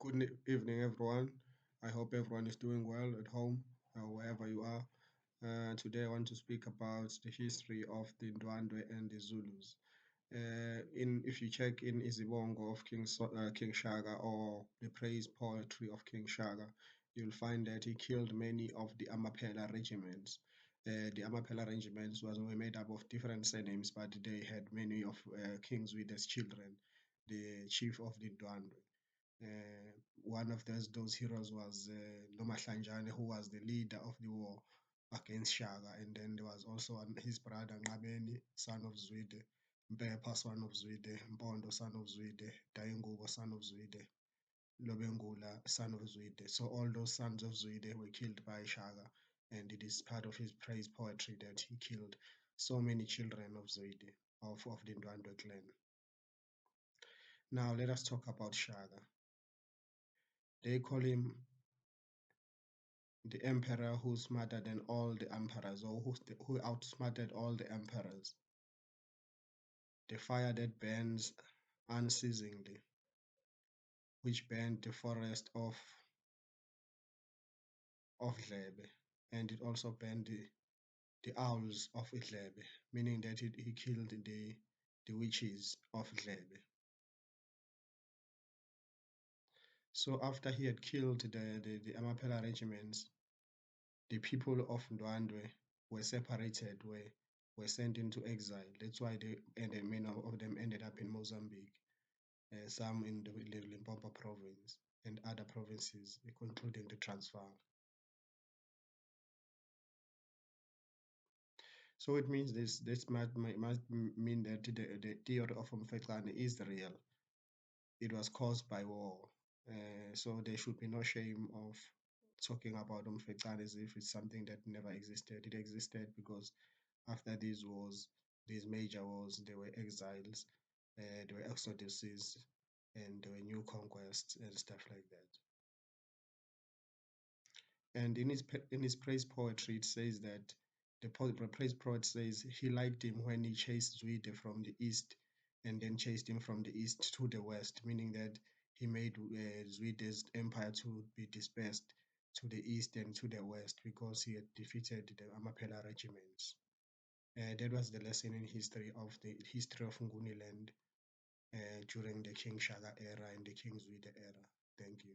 Evening, everyone. I hope everyone is doing well at home, wherever you are. Today, I want to speak about the history of the Ndwandwe and the Zulus. If you check in Izibongo of King Shaka or the praise poetry of King Shaka, you'll find that he killed many of the Amapela regiments. The Amapela regiments were made up of different surnames, but they had many of King Zwide's children, the chief of the Ndwandwe. One of those heroes was Noma Hlanjane, who was the leader of the war against Shaka. And then there was also his brother Ngabeni, son of Zwide, Mpepa, son of Zwide, Mpondo, son of Zwide, Daingubo, son of Zwide, Lobengula, son of Zwide. So all those sons of Zwide were killed by Shaka. And it is part of his praise poetry that he killed so many children of Zwide, of the Ndwandwe clan. Now let us talk about Shaka. They call him the emperor who's smarter than all the emperors, or who outsmarted all the emperors. The fire that burns unceasingly, which burned the forest of Dlebe, and it also burned the owls of Dlebe, meaning that he killed the witches of Dlebe. So after he had killed the Amapela regiments, the people of Ndwandwe were separated, were sent into exile. That's why many of them ended up in Mozambique, some in the Limpopo province and other provinces, including the Transvaal. So it means this must mean that the theory of Mfecane is real. It was caused by war. So there should be no shame of talking about Mfecane as if it's something that never existed. It existed because after these wars, these major wars, there were exiles, there were exoduses, and there were new conquests and stuff like that. And in his praise poetry, it says that the praise poet says he liked him when he chased Zwide from the east, and then chased him from the east to the west, meaning that he made Zwide's empire to be dispersed to the east and to the west because he had defeated the Amapela regiments. That was the lesson in history of Nguni land during the King Shaka era and the King Zwide era. Thank you.